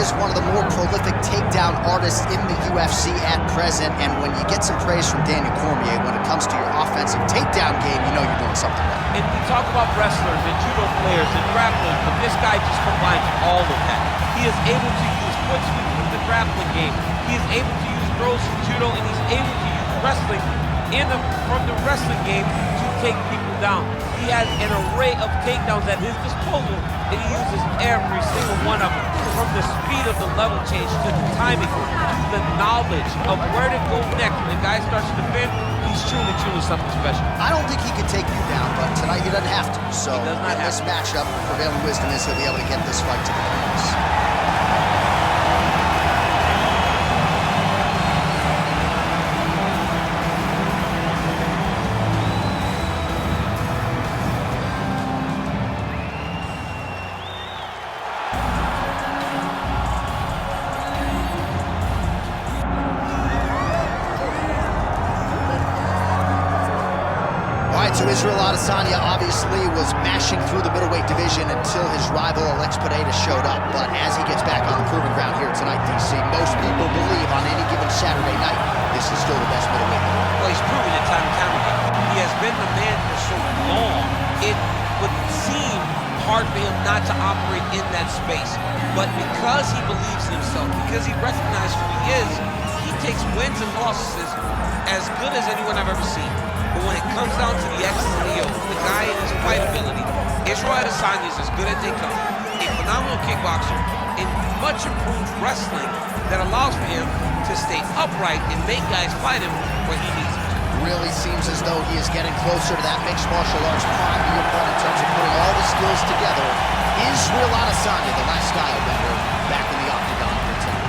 is one of the more prolific takedown artists in the UFC at present, and when you get some praise from Daniel Cormier when it comes to your offensive takedown game, you know you're doing something right. And we talk about wrestlers and judo players and grapplers, but this guy just combines all of that. He is able to use foot sweeps from the grappling game. He is able to use throws from judo, and he's able to use wrestling from the wrestling game to take people down. He has an array of takedowns at his disposal, and he uses every single one of them. From the speed of the level change, to the timing, to the knowledge of where to go next. When the guy starts to defend, he's truly, truly something special. I don't think he can take you down, but tonight he doesn't have to. So in this matchup, prevailing wisdom is he'll be able to get this fight to the finish. So Israel Adesanya obviously was mashing through the middleweight division until his rival Alex Pereira showed up. But as he gets back on the proving ground here tonight, DC, most people believe on any given Saturday night, this is still the best middleweight. Well, he's proven it time and time again. He has been the man for so long, it would seem hard for him not to operate in that space. But because he believes in himself, because he recognizes who he is, he takes wins and losses as good as anyone I've ever seen. But when it comes down to the X's and the O's, the guy and his fight ability, Israel Adesanya is as good as they come. A phenomenal kickboxer and much improved wrestling that allows for him to stay upright and make guys fight him where he needs them. Really seems as though he is getting closer to that mixed martial arts prime to your point in terms of putting all the skills together. Israel Adesanya, the last style bender, back in the octagon here tonight.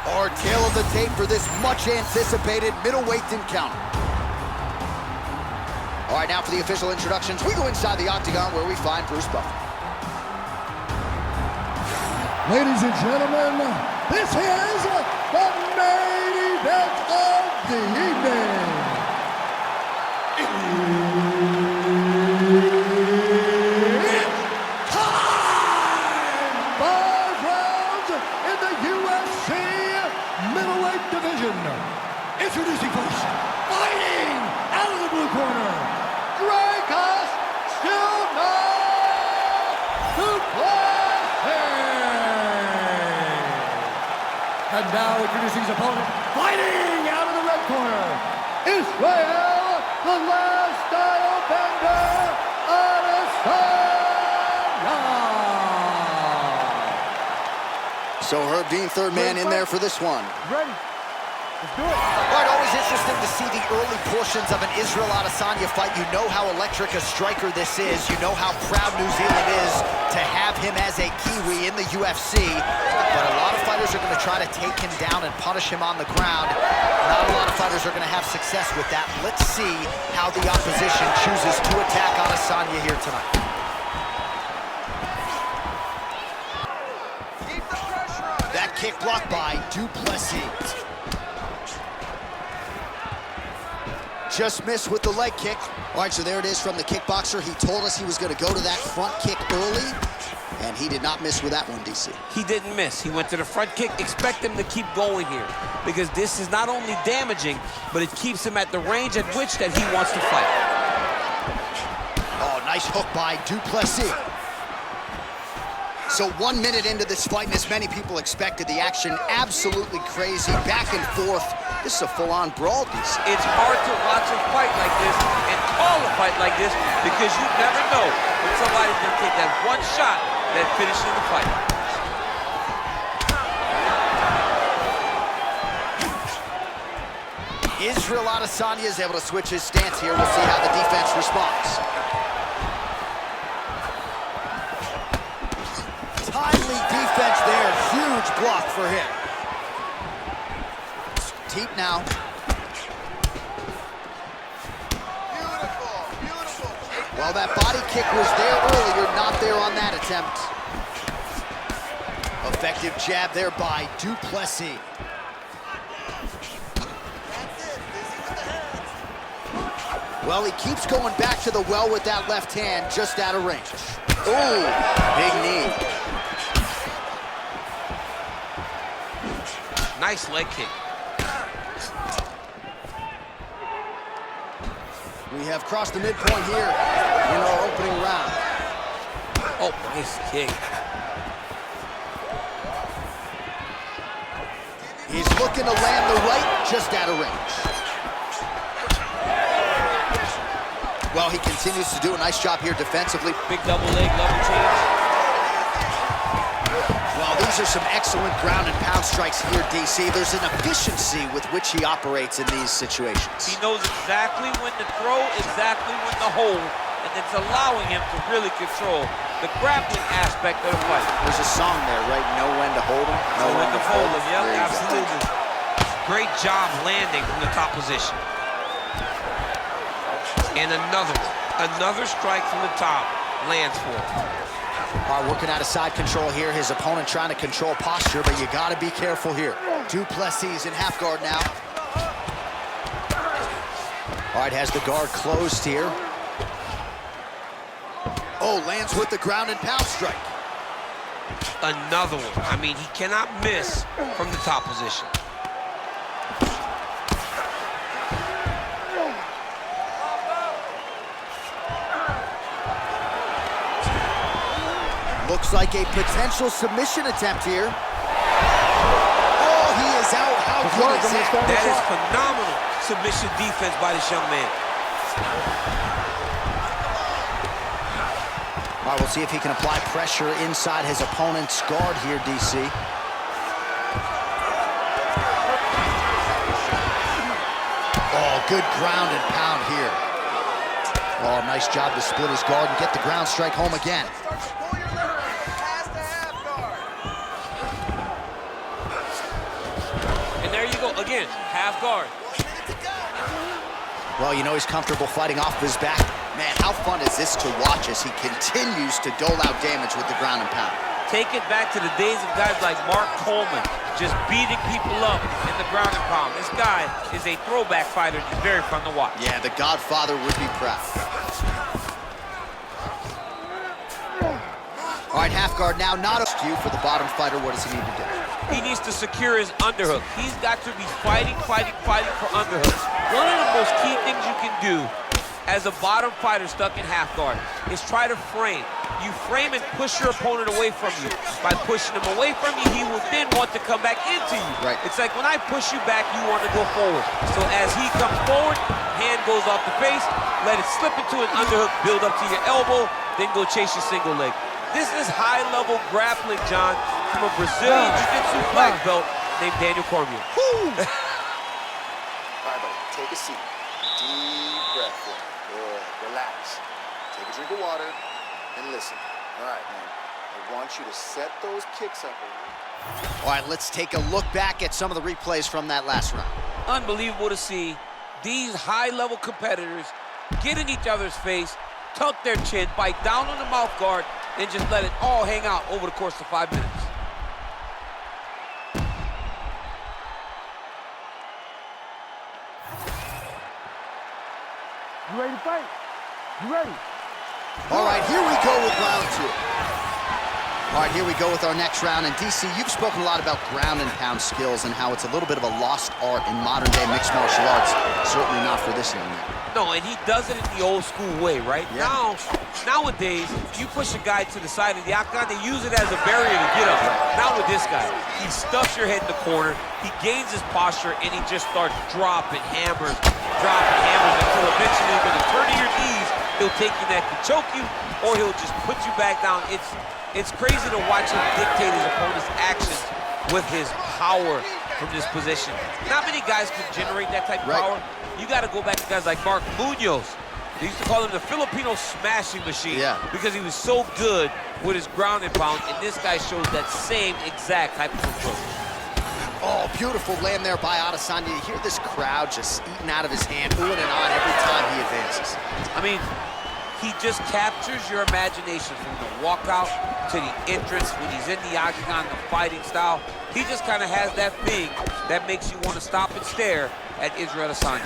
Our tail of the tape for this much-anticipated middleweight encounter. All right, now for the official introductions, we go inside the octagon where we find Bruce Buffer. Ladies and gentlemen, this is the main event of the evening. It's time! 5 rounds in the UFC middleweight division. Introducing first, fighting out of the blue corner, Dricus Du Plessis. And now introducing his opponent, fighting out of the red corner, Israel, the last style bender, Adesanya. So Herb Dean, third man in there for this one. Ready? Let's do it. All right, always interesting to see the early portions of an Israel Adesanya fight. You know how electric a striker this is. You know how proud New Zealand is to have him as a Kiwi in the UFC. But a lot of fighters are going to try to take him down and punish him on the ground. Not a lot of fighters are going to have success with that. Let's see how the opposition chooses to attack Adesanya here tonight. Keep the pressure on. That kick blocked by Du Plessis. Just missed with the leg kick. All right, so there it is from the kickboxer. He told us he was going to go to that front kick early, and he did not miss with that one, DC. He didn't miss. He went to the front kick. Expect him to keep going here, because this is not only damaging, but it keeps him at the range at which that he wants to fight. Oh, nice hook by Du Plessis. So 1 minute into this fight, and as many people expected, the action absolutely crazy, back and forth. This is a full-on brawl, DC. It's hard to watch a fight like this and call a fight like this, because you never know when somebody's going to take that one shot that finishes the fight. Israel Adesanya is able to switch his stance here. We'll see how the defense responds. Timely defense there. Huge block for him. Deep now. Beautiful, beautiful. Well, that body kick was there earlier, not there on that attempt. Effective jab there by Du Plessis. Well, he keeps going back to the well with that left hand, just out of range. Ooh, big knee. Nice leg kick. We have crossed the midpoint here in our opening round. Oh, nice kick. He's looking to land the right, just out of range. Well, he continues to do a nice job here defensively. Big double leg, level change. Well, these are some excellent ground and pound strikes here, DC. There's an efficiency with which he operates in these situations. He knows exactly when to throw, exactly when to hold, and it's allowing him to really control the grappling aspect of the fight. There's a song there, right? Know when to hold him, Know when to fold him. Yep, absolutely. Great job landing from the top position. And another one. Another strike from the top lands for him. All right, working out of side control here. His opponent trying to control posture, but you got to be careful here. Du Plessis in half guard now. All right, has the guard closed here. Oh, lands with the ground and pound strike. Another one. I mean, he cannot miss from the top position. Looks like a potential submission attempt here. Oh, he is out. How good is that? That is phenomenal submission defense by this young man. All right, we'll see if he can apply pressure inside his opponent's guard here, DC. Oh, good ground and pound here. Oh, nice job to split his guard and get the ground strike home again. And there you go, again, half guard. Well, you know he's comfortable fighting off his back. Man, how fun is this to watch as he continues to dole out damage with the ground and pound? Take it back to the days of guys like Mark Coleman, just beating people up in the ground and pound. This guy is a throwback fighter. It's very fun to watch. Yeah, the Godfather would be proud. All right, half guard now, not a skew for the bottom fighter. What does he need to do? He needs to secure his underhook. He's got to be fighting for underhooks. One of the most key things you can do as a bottom fighter stuck in half guard is try to frame. You frame and push your opponent away from you. By pushing him away from you, he will then want to come back into you. Right. It's like when I push you back, you want to go forward. So as he comes forward, hand goes off the face, let it slip into an underhook, build up to your elbow, then go chase your single leg. This is high-level grappling, John, from a Brazilian Jiu-Jitsu black belt named Daniel Cormier. All right, buddy, take a seat. Deep breath in. Good, relax. Take a drink of water and listen. All right, man, I want you to set those kicks up a little. All right, let's take a look back at some of the replays from that last round. Unbelievable to see these high-level competitors get in each other's face, tuck their chin, bite down on the mouth guard, and just let it all hang out over the course of 5 minutes. You ready to fight? You ready? All right, here we go with round two. All right, here we go with our next round. And DC, you've spoken a lot about ground and pound skills and how it's a little bit of a lost art in modern day mixed martial arts. Certainly not for this young man. No, and he does it in the old school way, right? Yeah. Nowadays, you push a guy to the side of the octagon, they use it as a barrier to get up. Not with this guy. He stuffs your head in the corner, he gains his posture, and he just starts dropping hammers until eventually when you turn to your knees, he'll take your neck to choke you, or he'll just put you back down. It's crazy to watch him dictate his opponent's actions with his power from this position. Not many guys can generate that type of power. You got to go back to guys like Mark Munoz. They used to call him the Filipino smashing machine because he was so good with his ground and pound, and this guy shows that same exact type of approach. Oh, beautiful land there by Adesanya. You hear this crowd just eating out of his hand, oohing and on every time he advances. I mean, He just captures your imagination from the walkout to the entrance when he's in the octagon, the fighting style. He just kind of has that thing that makes you want to stop and stare at Israel Adesanya.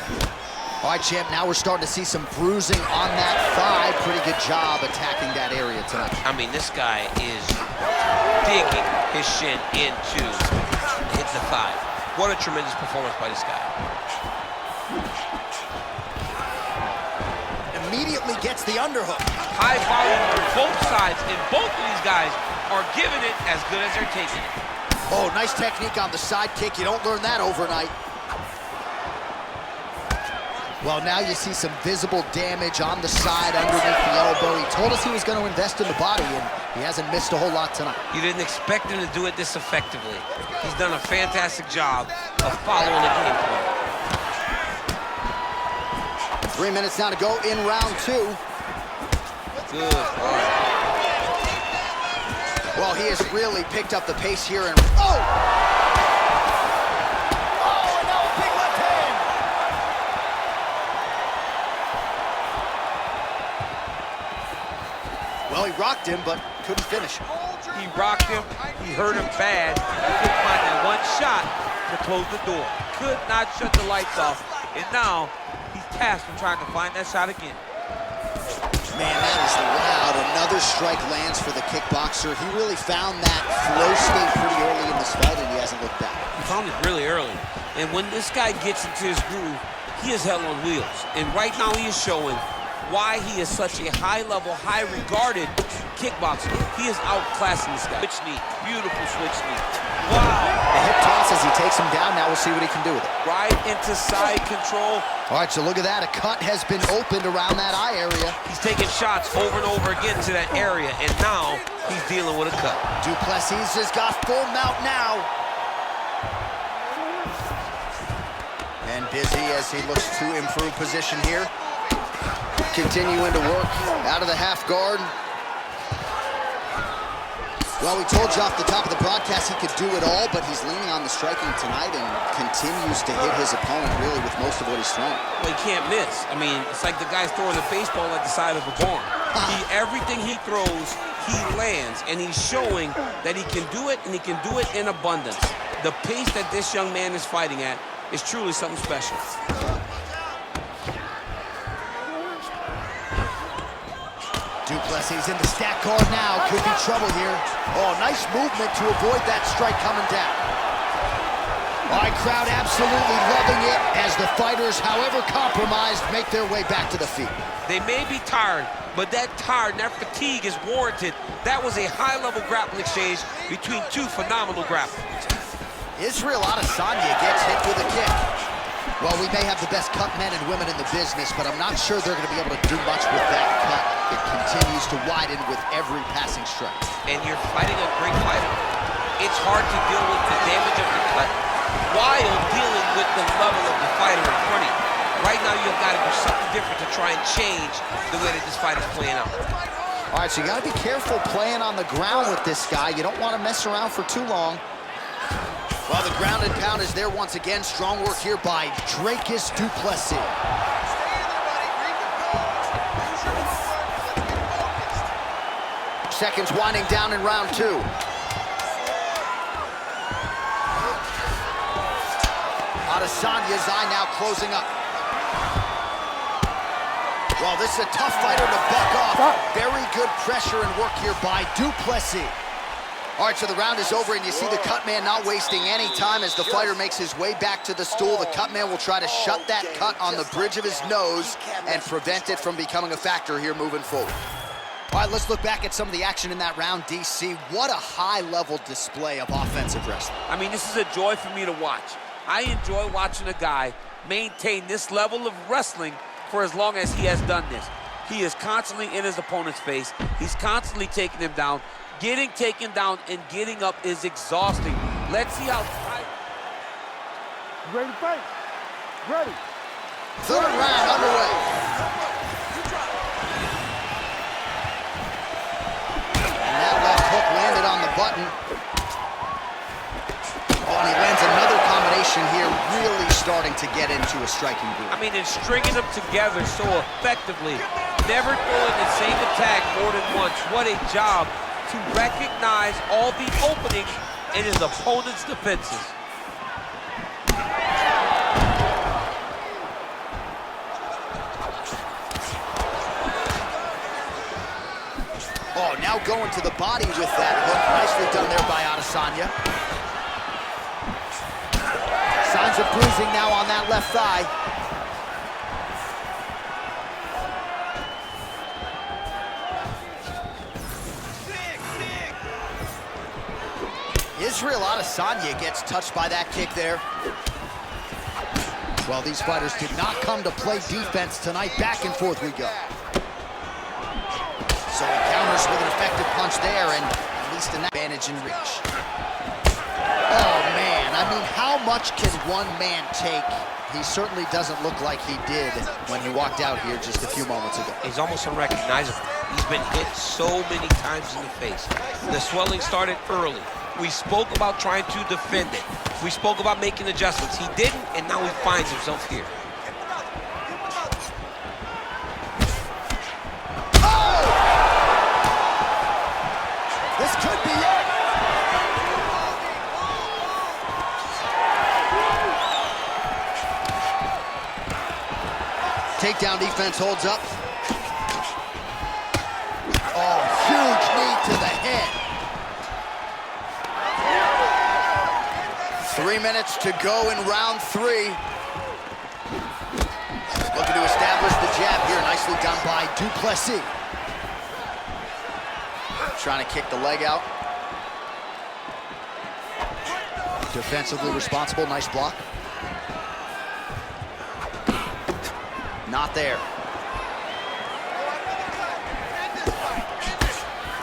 All right, champ, now we're starting to see some bruising on that thigh. Pretty good job attacking that area tonight. I mean, this guy is digging his shin into the thigh. What a tremendous performance by this guy. Immediately gets the underhook. High volume on both sides, and both of these guys are giving it as good as they're taking it. Oh, nice technique on the side kick. You don't learn that overnight. Well, now you see some visible damage on the side underneath the elbow. He told us he was going to invest in the body, and he hasn't missed a whole lot tonight. You didn't expect him to do it this effectively. He's done a fantastic job of following the game plan. 3 minutes now to go in round 2. Good boy. Well, he has really picked up the pace here, and oh! Well, he rocked him, but couldn't finish him. He rocked him, he hurt him bad. He couldn't find that one shot to close the door. Could not shut the lights off, and now he's tasked with trying to find that shot again. Man, that is loud. Another strike lands for the kickboxer. He really found that flow state pretty early in this fight, and he hasn't looked back. He found it really early. And when this guy gets into his groove, he is hell on wheels. And right now he is showing why he is such a high-level, high-regarded kickboxer. He is outclassing this guy. Switch knee, beautiful switch knee. Wow. The hip toss as he takes him down. Now we'll see what he can do with it. Right into side control. All right, so look at that. A cut has been opened around that eye area. He's taking shots over and over again to that area, and now he's dealing with a cut. Du Plessis has got full mount now. And busy as he looks to improve position here. Continuing to work out of the half guard. Well, we told you off the top of the broadcast he could do it all, but he's leaning on the striking tonight and continues to hit his opponent really with most of what he's throwing. Well, he can't miss. I mean, it's like the guy's throwing a baseball at the side of a barn. Everything he throws, he lands, and he's showing that he can do it, and he can do it in abundance. The pace that this young man is fighting at is truly something special. Du Plessis in the stack guard now. Could be trouble here. Oh, nice movement to avoid that strike coming down. All right, crowd absolutely loving it as the fighters, however compromised, make their way back to the feet. They may be tired, but that tired and that fatigue is warranted. That was a high-level grappling exchange between two phenomenal grapplers. Israel Adesanya gets hit with a kick. Well, we may have the best cut men and women in the business, but I'm not sure they're going to be able to do much with that cut. It continues to widen with every passing strike. And you're fighting a great fighter. It's hard to deal with the damage of the cut while dealing with the level of the fighter in front of you. Right now, you've got to do something different to try and change the way that this fight is playing out. All right, so you got to be careful playing on the ground with this guy. You don't want to mess around for too long. Well, the ground and pound is there once again. Strong work here by Dricus Du Plessis. Seconds winding down in round 2. Adesanya's eye now closing up. Well, this is a tough fighter to buck off. Very good pressure and work here by Du Plessis. All right, so the round is over, and you see the cut man not wasting any time as the fighter makes his way back to the stool. The cut man will try to shut that cut on the bridge of his nose and prevent it from becoming a factor here moving forward. All right, let's look back at some of the action in that round, DC. What a high-level display of offensive wrestling. I mean, this is a joy for me to watch. I enjoy watching a guy maintain this level of wrestling for as long as he has done this. He is constantly in his opponent's face. He's constantly taking him down. Getting taken down and getting up is exhausting. Let's see how... You ready to fight? Ready. Third round underway. And that left hook landed on the button. Oh, and he lands another combination here, really starting to get into a striking groove. I mean, and stringing them together so effectively Never throwing the same attack more than once. What a job to recognize all the openings in his opponent's defenses. Oh, now going to the body with that hook. Nicely done there by Adesanya. Signs of bruising now on that left thigh. Israel Adesanya gets touched by that kick there. Well, these fighters did not come to play defense tonight. Back and forth we go. So he counters with an effective punch there, and at least an advantage in reach. Oh, man. I mean, how much can one man take? He certainly doesn't look like he did when he walked out here just a few moments ago. He's almost unrecognizable. He's been hit so many times in the face. The swelling started early. We spoke about trying to defend it. We spoke about making adjustments. He didn't, and now he finds himself here. Oh! This could be it. Takedown defense holds up. Oh, huge knee to the head. 3 minutes to go in round 3. Looking to establish the jab here. Nicely done by Du Plessis. Trying to kick the leg out. Defensively responsible. Nice block. Not there.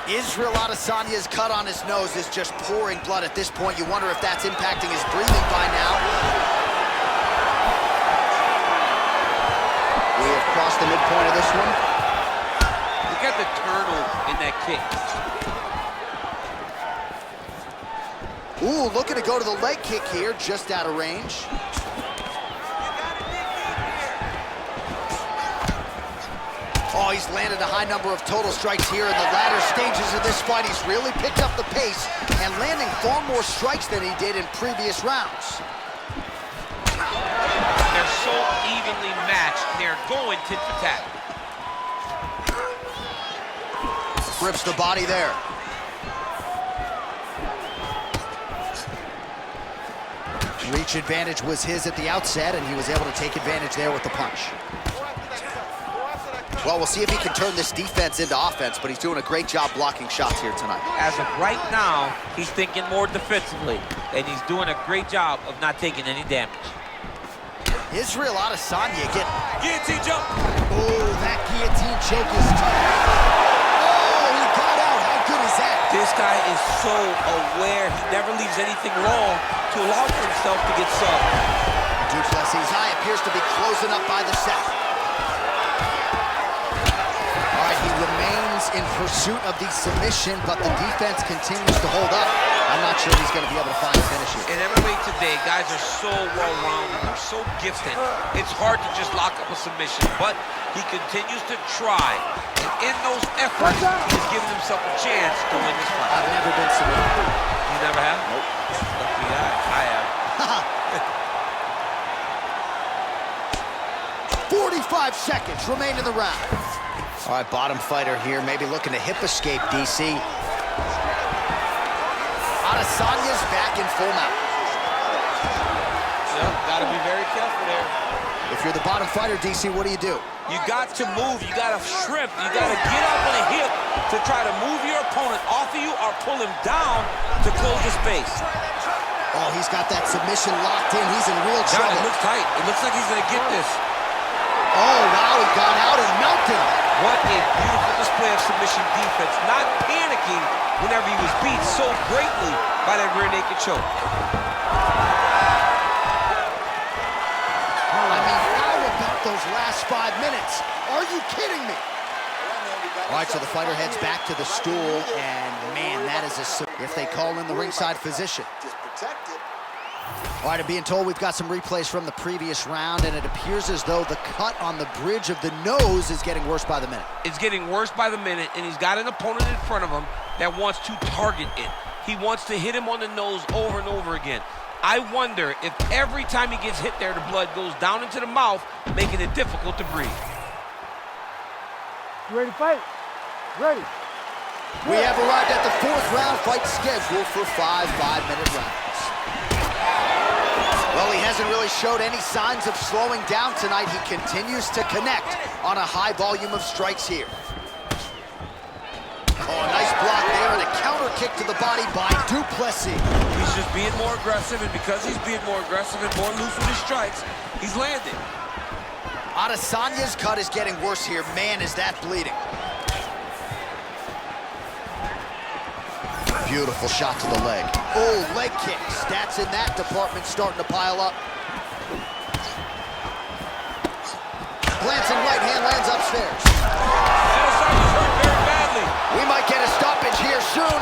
Israel Adesanya's cut on his nose is just pouring blood at this point. You wonder if that's impacting his breathing by now. We have crossed the midpoint of this one. Look at the turtle in that kick. Ooh, looking to go to the leg kick here, just out of range. Oh, he's landed a high number of total strikes here in the latter stages of this fight. He's really picked up the pace and landing far more strikes than he did in previous rounds. They're so evenly matched. They're going tit for tat. Rips the body there. Reach advantage was his at the outset, and he was able to take advantage there with the punch. Well, we'll see if he can turn this defense into offense, but he's doing a great job blocking shots here tonight. As of right now, he's thinking more defensively, and he's doing a great job of not taking any damage. Israel Adesanya Guillotine jump! Oh, that guillotine choke is tough. Oh, he got out. How good is that? This guy is so aware. He never leaves anything wrong to allow for himself to get subbed. Du Plessis' eye appears to be closing up by the second. He remains in pursuit of the submission, but the defense continues to hold up. I'm not sure he's going to be able to find a finish here. In MMA today, guys are so well-rounded. They're so gifted. It's hard to just lock up a submission, but he continues to try. And in those efforts, he's giving himself a chance to win this fight. I've never been submitted. You never have? Nope. Lucky I have. 45 seconds remain in the round. All right, bottom fighter here, maybe looking to hip escape, DC. Adesanya's back in full mount. Yep, gotta be very careful there. If you're the bottom fighter, DC, what do? You got to move, you gotta shrimp, you gotta get up on a hip to try to move your opponent off of you or pull him down to close the space. Oh, he's got that submission locked in. He's in real trouble. It looks tight. It looks like he's gonna get this. Oh, wow, he got out and melted. What a beautiful display of submission defense, not panicking whenever he was beat so greatly by that rear naked choke. I mean, how about those last 5 minutes? Are you kidding me? All right, so the fighter heads back to the stool, and man, that is if they call in the ringside physician. Just protect it. All right, I'm being told we've got some replays from the previous round, and it appears as though the cut on the bridge of the nose is getting worse by the minute. It's getting worse by the minute, and he's got an opponent in front of him that wants to target it. He wants to hit him on the nose over and over again. I wonder if every time he gets hit there, the blood goes down into the mouth, making it difficult to breathe. You ready to fight? Ready. We have arrived at the fourth round fight scheduled for 5 5-minute rounds. Well, he hasn't really showed any signs of slowing down tonight. He continues to connect on a high volume of strikes here. Oh, nice block there and a counter kick to the body by Du Plessis. He's just being more aggressive, and because he's being more aggressive and more loose with his strikes, he's landing. Adesanya's cut is getting worse here. Man, is that bleeding. Beautiful shot to the leg. Oh, leg kick. Stats in that department starting to pile up. Glancing right hand lands upstairs. Adesanya's hurt very badly. We might get a stoppage here soon.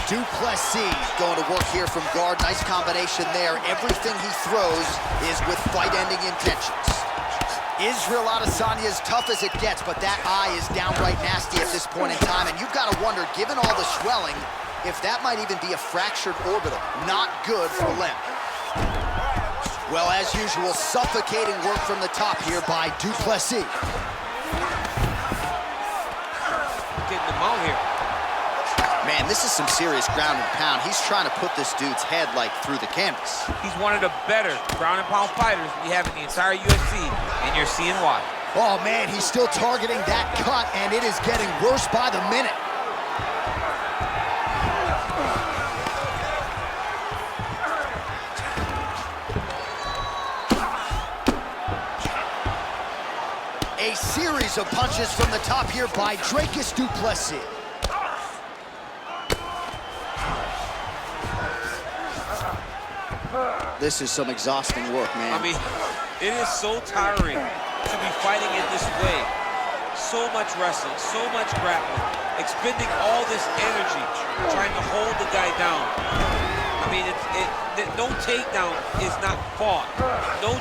Du Plessis going to work here from guard. Nice combination there. Everything he throws is with fight-ending intentions. Israel Adesanya is tough as it gets, but that eye is downright nasty at this point in time. And you've got to wonder, given all the swelling, if that might even be a fractured orbital. Not good for Lem. Well, as usual, suffocating work from the top here by Du Plessis. Getting them out here. Man, this is some serious ground and pound. He's trying to put this dude's head, like, through the canvas. He's one of the better ground and pound fighters we have in the entire UFC, and you're seeing why. Oh, man, he's still targeting that cut, and it is getting worse by the minute. A series of punches from the top here by Dricus Du Plessis. This is some exhausting work, man. I mean, it is so tiring to be fighting in this way. So much wrestling, so much grappling, expending all this energy, trying to hold the guy down. I mean, no takedown is not fought. No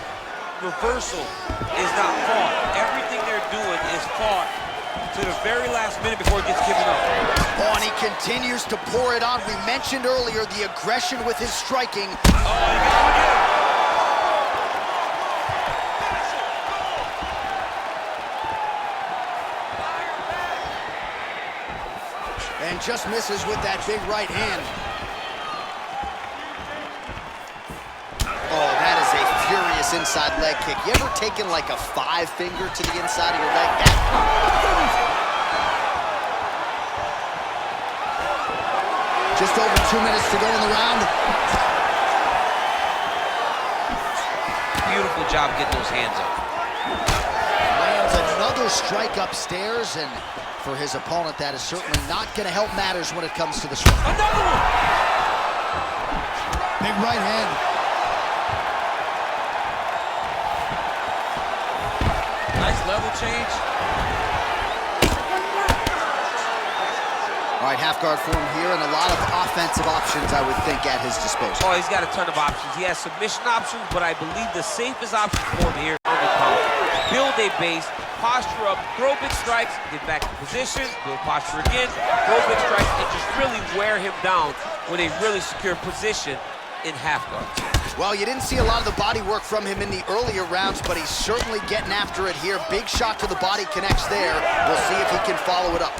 reversal is not fought. Everything they're doing is fought to the very last minute before it gets given up. Oh, and he continues to pour it on. We mentioned earlier the aggression with his striking. Oh, he got him again. And just misses with that big right hand. Oh, that is a furious inside leg kick. You ever taken like a 5-finger to the inside of your leg? Just over 2 minutes to go in the round. Beautiful job getting those hands up. Lands another strike upstairs, and for his opponent, that is certainly not going to help matters when it comes to the strike. Another one! Big right hand. Nice level change. All right, half guard for him here, and a lot of offensive options, I would think, at his disposal. Oh, he's got a ton of options. He has submission options, but I believe the safest option for him here is the pound. Build a base, posture up, throw big strikes, get back in position, build posture again, throw big strikes, and just really wear him down with a really secure position in half guard. Well, you didn't see a lot of the body work from him in the earlier rounds, but he's certainly getting after it here. Big shot to the body connects there. We'll see if he can follow it up.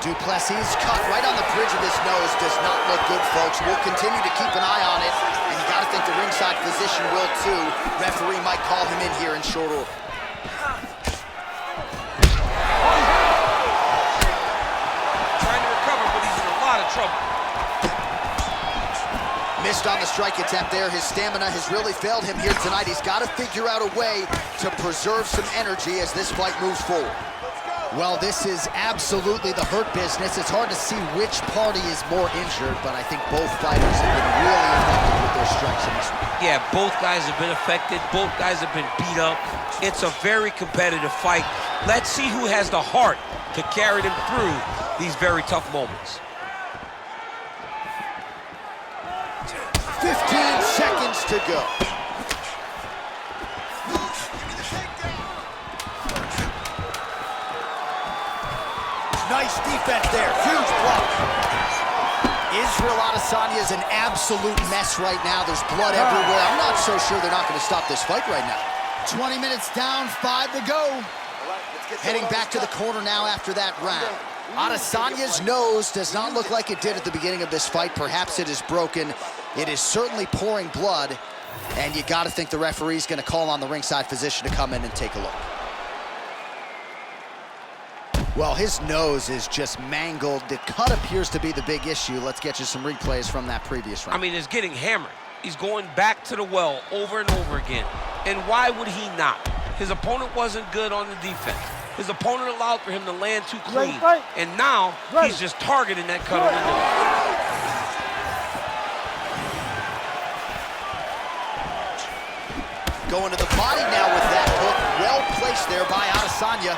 Du Plessis cut right on the bridge of his nose. Does not look good, folks. We'll continue to keep an eye on it, and you got to think the ringside physician will too. Referee might call him in here in short order. Trying to recover, but he's in a lot of trouble. Missed on the strike attempt there. His stamina has really failed him here tonight. He's got to figure out a way to preserve some energy as this fight moves forward. Well, this is absolutely the hurt business. It's hard to see which party is more injured, but I think both fighters have been really effective with their strikes in this one. Yeah, both guys have been affected. Both guys have been beat up. It's a very competitive fight. Let's see who has the heart to carry them through these very tough moments. 15 seconds to go. Nice defense there, huge block. Israel Adesanya is an absolute mess right now. There's blood everywhere. I'm not so sure they're not going to stop this fight right now. 20 minutes down, 5 to go. Heading back to the corner now after that round. Adesanya's nose does not look like it did at the beginning of this fight. Perhaps it is broken. It is certainly pouring blood, and you got to think the referee's going to call on the ringside physician to come in and take a look. Well, his nose is just mangled. The cut appears to be the big issue. Let's get you some replays from that previous round. I mean, it's getting hammered. He's going back to the well over and over again. And why would he not? His opponent wasn't good on the defense. His opponent allowed for him to land too clean. And now he's just targeting that cut on the nose. Going to the body now with that hook. Well placed there by Adesanya.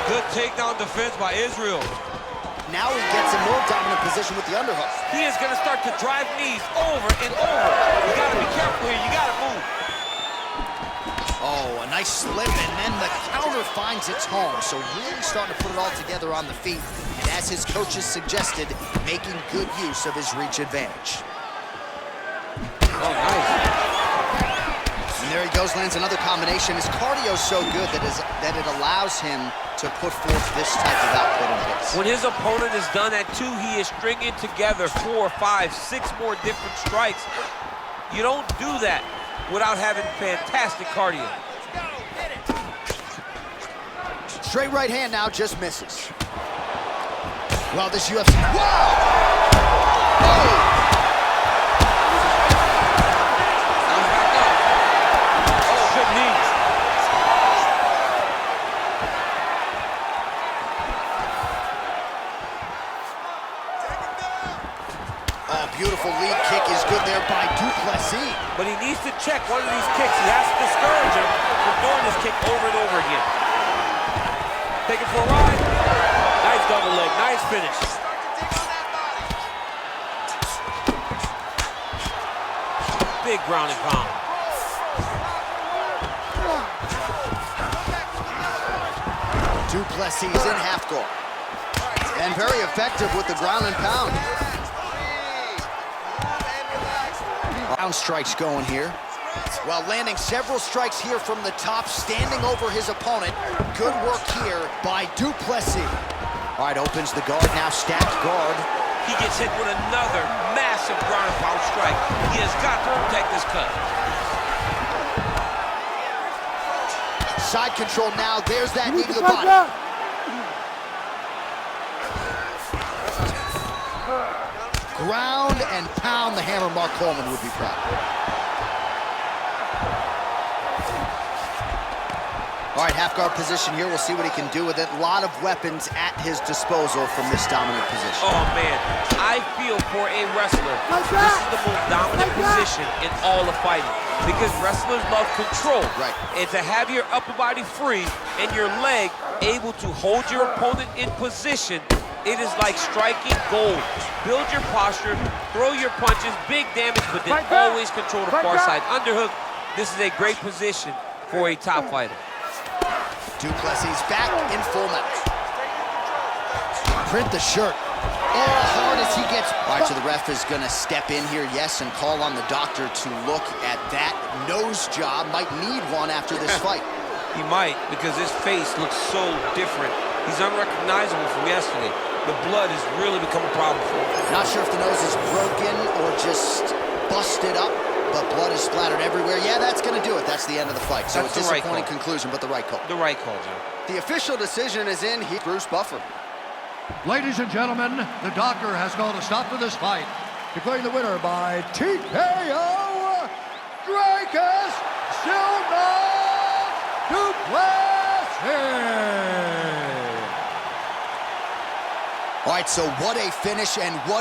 Good takedown defense by Israel. Now he gets a more dominant position with the underhook. He is going to start to drive knees over and over. You got to be careful here. You got to move. Oh, a nice slip, and then the counter finds its home. So really starting to put it all together on the feet. And as his coaches suggested, making good use of his reach advantage. Oh, nice. And there he goes, lands another combination. His cardio's so good that it allows him to put forth this type of output in his. When his opponent is done at 2, he is stringing together 4, 5, 6 more different strikes. You don't do that without having fantastic cardio. Straight right hand now, just misses. Well, this UFC, wow! Oh! Beautiful lead kick is good there by Du Plessis. But he needs to check one of these kicks. He has to discourage him from throwing this kick over and over again. Take it for a ride. Nice double leg, nice finish. Big ground and pound. Du Plessis in half guard. And very effective with the ground and pound. Round strikes going here. Well, landing several strikes here from the top, standing over his opponent. Good work here by Du Plessis. All right, opens the guard, now stacked guard. He gets hit with another massive ground and pound strike. He has got to protect this cut. Side control now, there's that knee to the body. Ground and pound, the hammer Mark Coleman would be proud. All right, half guard position here. We'll see what he can do with it. A lot of weapons at his disposal from this dominant position. Oh, man. I feel for a wrestler, this is the most dominant position in all of fighting because wrestlers love control. Right. And to have your upper body free and your leg able to hold your opponent in position, it is like striking gold. Build your posture, throw your punches, big damage, but then always control the far side underhook. This is a great position for a top fighter. Du Plessis back in full mount. Print the shirt. Oh, hard as he gets. All right, so the ref is going to step in here, yes, and call on the doctor to look at that nose job. Might need one after this fight. He might, because his face looks so different. He's unrecognizable from yesterday. The blood has really become a problem for him. Not sure if the nose is broken or just busted up, but blood is splattered everywhere. Yeah, that's going to do it. That's the end of the fight. So that's a disappointing conclusion, but the right call. The right call, John. The official decision is in. Bruce Buffer. Ladies and gentlemen, the doctor has called a stop to this fight, declaring the winner by TKO, Dricus Du Plessis. All right, so what a finish and what